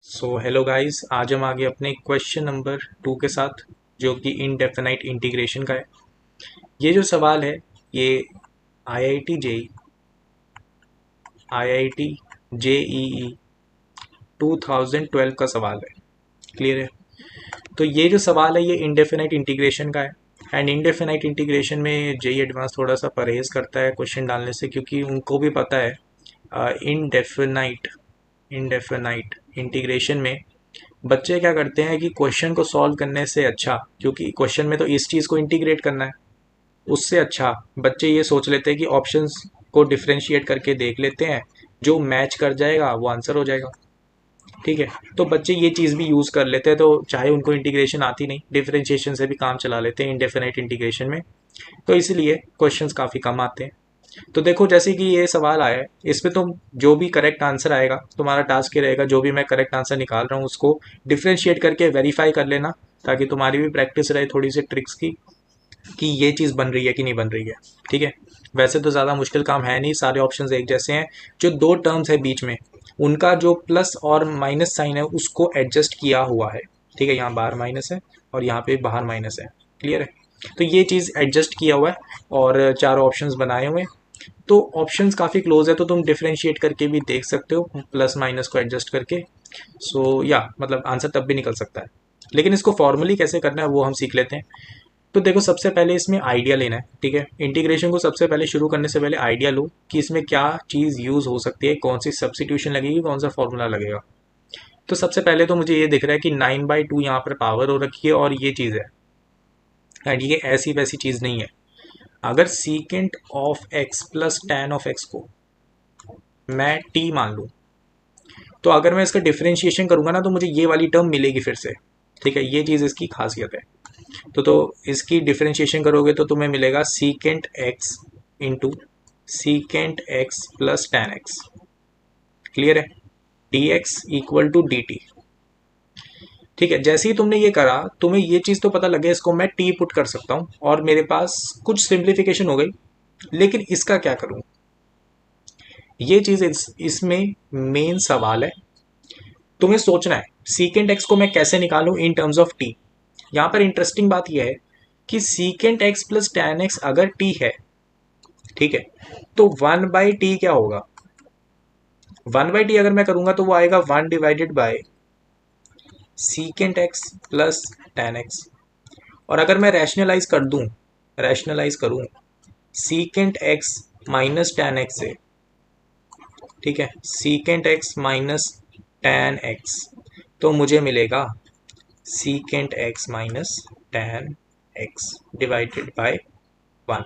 So hello guys, आज हम आगे अपने क्वेश्चन नंबर 2 के साथ, जो कि इनडेफिनाइट इंटीग्रेशन का है। ये जो सवाल है ये आईआईटी जेई आईआईटी जेईई 2012 का सवाल है। क्लियर है? तो ये जो सवाल है ये इनडेफिनाइट इंटीग्रेशन का है। एंड इनडेफिनाइट इंटीग्रेशन में जेई एडवांस थोड़ा सा परहेज करता है क्वेश्चन डालने से, क्योंकि उनको भी पता है इनडेफिनाइट इनडेफिनाइट इंटीग्रेशन में बच्चे क्या करते हैं कि क्वेश्चन को सॉल्व करने से अच्छा, क्योंकि क्वेश्चन में तो इस चीज़ को इंटीग्रेट करना है, उससे अच्छा बच्चे ये सोच लेते हैं कि ऑप्शंस को डिफ्रेंशिएट करके देख लेते हैं, जो मैच कर जाएगा वो आंसर हो जाएगा। ठीक है? तो बच्चे ये चीज़ भी यूज़ कर लेते हैं, तो चाहे उनको इंटीग्रेशन आती नहीं, डिफ्रेंशिएशन से भी काम चला लेते हैं इंडेफिनाइट इंटीग्रेशन में। तो इसलिए क्वेश्चंस काफ़ी कम आते हैं। तो देखो, जैसे कि ये सवाल आया है, इसमें तुम जो भी करेक्ट आंसर आएगा, तुम्हारा टास्क ये रहेगा, जो भी मैं करेक्ट आंसर निकाल रहा हूँ उसको डिफ्रेंशिएट करके वेरीफाई कर लेना, ताकि तुम्हारी भी प्रैक्टिस रहे थोड़ी सी ट्रिक्स की, कि ये चीज़ बन रही है कि नहीं बन रही है। ठीक है? वैसे तो ज़्यादा मुश्किल काम है नहीं, सारे ऑप्शंस एक जैसे हैं। जो दो टर्म्स है बीच में, उनका जो प्लस और माइनस साइन है उसको एडजस्ट किया हुआ है। ठीक है? यहाँ बाहर माइनस है और यहाँ पे बाहर माइनस है। क्लियर है? तो ये चीज़ एडजस्ट किया हुआ है और चारों ऑप्शंस बनाए हुए हैं। तो ऑप्शंस काफ़ी क्लोज है, तो तुम डिफरेंशिएट करके भी देख सकते हो प्लस माइनस को एडजस्ट करके। सो या मतलब आंसर तब भी निकल सकता है, लेकिन इसको फॉर्मली कैसे करना है वो हम सीख लेते हैं। तो देखो, सबसे पहले इसमें आइडिया लेना है। ठीक है? इंटीग्रेशन को सबसे पहले शुरू करने से पहले आइडिया लो कि इसमें क्या चीज़ यूज़ हो सकती है, कौन सी सब्सिट्यूशन लगेगी, कौन सा फॉर्मूला लगेगा। तो सबसे पहले तो मुझे ये दिख रहा है कि 9/2 यहाँ पर पावर हो रखी है और ये चीज़ है, एंड ये ऐसी वैसी चीज़ नहीं है। अगर secant of x plus ten of x को मैं टी मान लूँ, तो अगर मैं इसका डिफरेंशिएशन करूंगा ना, तो मुझे ये वाली टर्म मिलेगी फिर से। ठीक है? ये चीज़ इसकी खासियत है। तो इसकी डिफरेंशिएशन करोगे तो तुम्हें मिलेगा secant x into secant x plus ten x. Clear है? D x equal to d t. ठीक है? जैसे ही तुमने ये करा, तुम्हें ये चीज़ तो पता लगे, इसको मैं टी पुट कर सकता हूँ और मेरे पास कुछ सिंप्लीफिकेशन हो गई। लेकिन इसका क्या करूँ, ये चीज़ इसमें मेन सवाल है। तुम्हें सोचना है सीकेंट एक्स को मैं कैसे निकालूं इन टर्म्स ऑफ टी। यहां पर इंटरेस्टिंग बात यह है कि secant x plus ten x अगर टी है, ठीक है, तो 1/t क्या होगा? 1/t अगर मैं करूंगा तो वो आएगा 1/, secant x plus ten x. और अगर मैं रैशनलाइज करूं secant x minus ten x से, ठीक है, secant x minus ten x, तो मुझे मिलेगा secant x minus ten x divided by 1।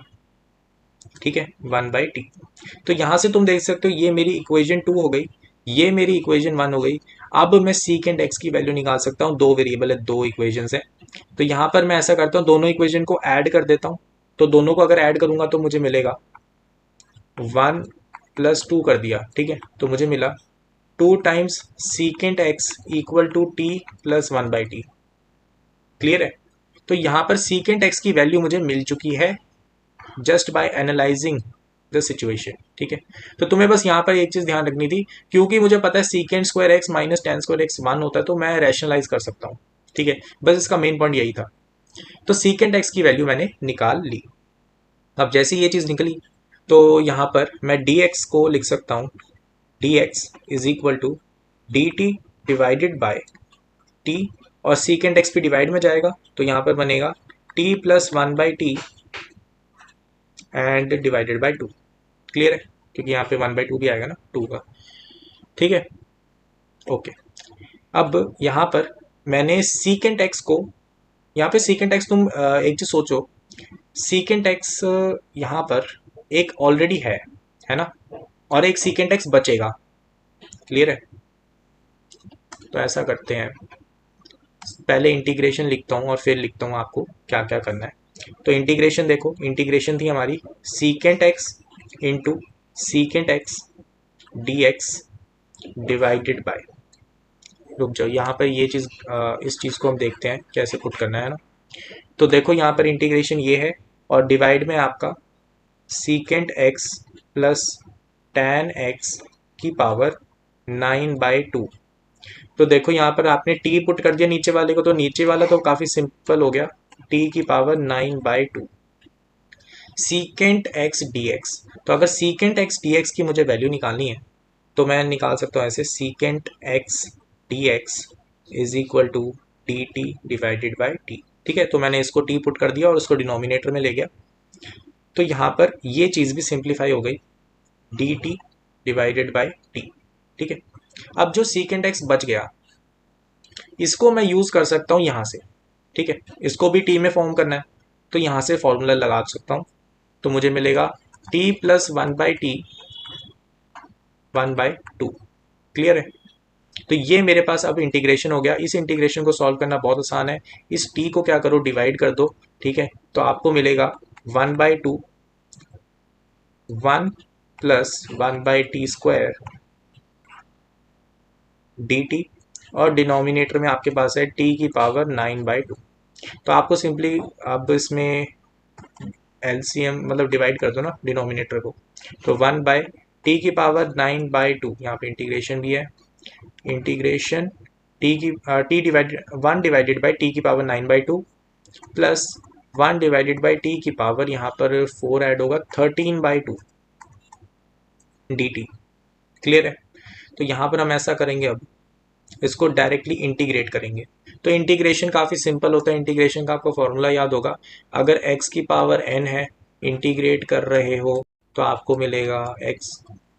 ठीक है? 1/t। तो यहां से तुम देख सकते हो ये मेरी इक्वेशन 2 हो गई, ये मेरी इक्वेशन 1 हो गई। अब मैं सीकेंट एक्स की वैल्यू निकाल सकता हूँ, दो वेरिएबल है, दो इक्वेशन है। तो यहां पर मैं ऐसा करता हूँ, दोनों इक्वेशन को ऐड कर देता हूँ। तो दोनों को अगर ऐड करूंगा तो मुझे मिलेगा 1 + 2 कर दिया। ठीक है? तो मुझे मिला 2 times secant x equal to t plus 1/t। Clear है? तो यहां पर सीकेंट एक्स की वैल्यू मुझे मिल चुकी है just by analysing the situation. ठीक है? तो तुम्हें बस यहां पर एक चीज ध्यान रखनी थी, क्योंकि मुझे पता है secant square x minus ten square x 1 होता है, तो मैं रैशनलाइज कर सकता हूँ। ठीक है? बस इसका मेन पॉइंट यही था। तो सीकेंट एक्स की वैल्यू मैंने निकाल ली। अब जैसे ये चीज निकली, तो यहां पर मैं डी एक्स को लिख सकता हूँ, d x is equal to d t divided by t, और सीकेंट एक्स भी डिवाइड में जाएगा, तो यहां पर बनेगा t plus 1/t and divided by 2। Clear है? क्योंकि यहाँ पे 1/2 भी आएगा ना 2 का। ठीक है? ओके। अब यहाँ पर मैंने सीकेंट एक्स को, यहाँ पे सीकेंट एक्स तुम एक चीज सोचो, सीकेंट एक्स यहाँ पर एक ऑलरेडी है ना, और एक सीकेंट एक्स बचेगा। क्लियर है? तो ऐसा करते हैं, पहले इंटीग्रेशन लिखता हूँ और फिर लिखता हूँ आपको क्या क्या करना है। तो इंटीग्रेशन देखो, इंटीग्रेशन थी हमारी secant x into secant x d x divided by, रुक जाओ, यहाँ पर ये चीज़, इस चीज़ को हम देखते हैं कैसे पुट करना है ना। तो देखो, यहाँ पर इंटीग्रेशन ये है और डिवाइड में आपका secant x plus ten x की पावर 9/2। तो देखो यहाँ पर आपने टी पुट कर दिया नीचे वाले को, तो नीचे वाला तो काफी सिंपल हो गया, टी की power 9/2 secant x d x. तो अगर सीकेंट एक्स डी एक्स की मुझे वैल्यू निकालनी है तो मैं निकाल सकता हूँ ऐसे, secant x d x is equal to d t divided by t. ठीक है, तो मैंने इसको टी पुट कर दिया और उसको डिनोमिनेटर में ले गया, तो यहाँ पर ये चीज़ भी सिंप्लीफाई हो गई, D t divided by t. ठीक है, अब जो सीकेंट एक्स बच गया इसको मैं यूज़ कर सकता हूँ यहाँ से। ठीक है, इसको भी टी में फॉर्म करना है तो यहाँ से फॉर्मूला लगा सकता हूँ, तो मुझे मिलेगा टी प्लस 1/t 1/2। क्लियर है? तो ये मेरे पास अब इंटीग्रेशन हो गया। इस इंटीग्रेशन को सॉल्व करना बहुत आसान है, इस t को क्या करो, डिवाइड कर दो। ठीक है, तो आपको मिलेगा 1/2 1 प्लस 1/t² dt, और डिनोमिनेटर में आपके पास है t की पावर 9/2। तो आपको सिंपली अब इसमें एलसीएम मतलब डिवाइड कर दो ना डिनोमिनेटर को, तो 1/t की पावर 9/2, यहाँ पे इंटीग्रेशन भी है, integration t divided 1 divided by t की power 9/2 plus 1 divided by t की पावर यहाँ पर 4 ऐड होगा 13/2 dt। क्लियर है? तो यहाँ पर हम ऐसा करेंगे, अब इसको डायरेक्टली इंटीग्रेट करेंगे। तो इंटीग्रेशन काफ़ी सिंपल होता है, इंटीग्रेशन का आपको फॉर्मूला याद होगा, अगर x की पावर n है, इंटीग्रेट कर रहे हो तो आपको मिलेगा x,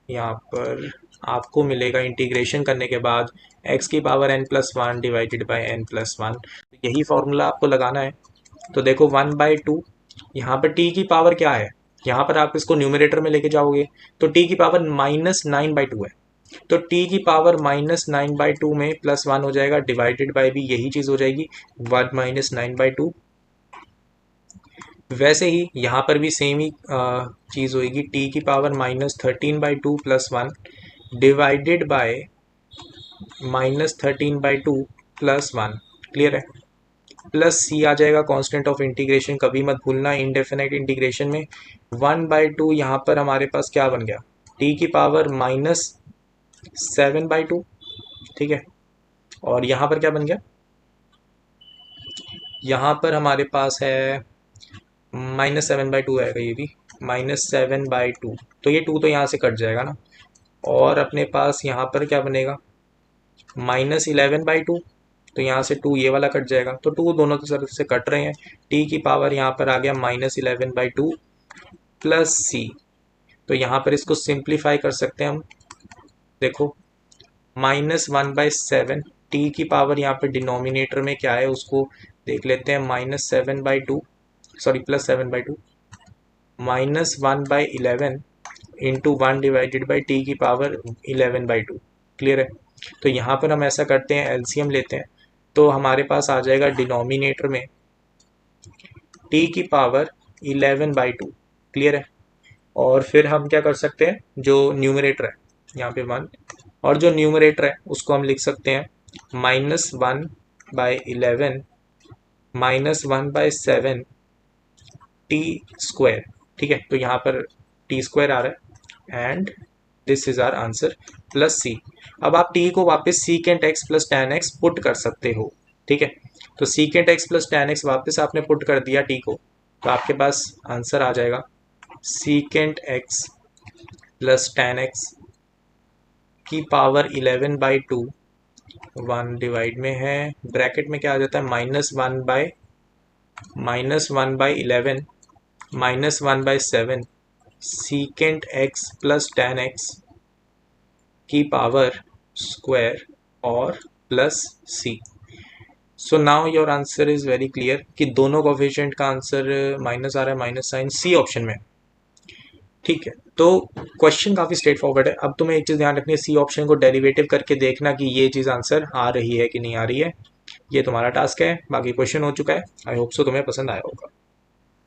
यहाँ पर आपको मिलेगा इंटीग्रेशन करने के बाद x की power n+1 divided by n+1। यही फॉर्मूला आपको लगाना है। तो देखो 1/2, यहाँ पर t की पावर क्या है, यहाँ पर आप इसको न्यूमरेटर में लेके जाओगे तो t की पावर -9/2 है, तो t की पावर -9/2 में +1 हो जाएगा, डिवाइडेड बाई भी यही चीज़ हो जाएगी 1 - 9/2। वैसे ही यहाँ पर भी सेम ही चीज़ होएगी, t की पावर -13/2 +1 डिवाइडेड बाय -13/2 +1। क्लियर है? प्लस सी आ जाएगा, कांस्टेंट ऑफ इंटीग्रेशन कभी मत भूलना इनडेफिनाइट इंटीग्रेशन में। 1/2 यहाँ पर हमारे पास क्या बन गया, t की पावर -7/2। ठीक है, और यहाँ पर क्या बन गया, यहाँ पर हमारे पास है -7/2 आएगा, ये भी -7/2, तो ये 2 तो यहाँ से कट जाएगा ना, और अपने पास यहाँ पर क्या बनेगा -11/2, तो यहाँ से 2 ये वाला कट जाएगा, तो 2 दोनों तरफ से कट रहे हैं। t की पावर यहाँ पर आ गया -11/2 प्लस सी, तो यहाँ पर इसको सिंप्लीफाई कर सकते हैं हम। देखो -1/7, t की पावर यहाँ पे डिनोमिनेटर में क्या है उसको देख लेते हैं, -7/2 sorry +7/2 -1/11 into 1 divided by t की पावर 11/2। क्लियर है? तो यहाँ पर हम ऐसा करते हैं, एलसीएम लेते हैं, तो हमारे पास आ जाएगा डिनोमिनेटर में t की पावर 11/2। क्लियर है? और फिर हम क्या कर सकते हैं, जो न्यूमरेटर है यहाँ पे 1, और जो न्यूमरेटर है उसको हम लिख सकते हैं -1/11 -1/7 t²। ठीक है, तो यहाँ पर t² आ रहा है, and this is our answer plus c. अब आप t को वापस secant x plus tan x put कर सकते हो। ठीक है, तो secant x plus tan x वापस आपने पुट कर दिया t को, तो आपके पास आंसर आ जाएगा secant x plus tan x की पावर 11/2, 1 डिवाइड में है, ब्रैकेट में क्या आ जाता है -1/11 -1/7 secant x plus tan x की पावर स्क्वायर और plus c. So now your answer is very clear कि दोनों कोफिशिएंट का आंसर माइनस आ रहा है, माइनस साइन सी ऑप्शन में। ठीक है, तो क्वेश्चन काफ़ी स्ट्रेट फॉरवर्ड है। अब तुम्हें एक चीज़ ध्यान रखनी है, सी ऑप्शन को डेरिवेटिव करके देखना कि ये चीज़ आंसर आ रही है कि नहीं आ रही है, ये तुम्हारा टास्क है। बाकी क्वेश्चन हो चुका है, आई होप सो तुम्हें पसंद आया होगा।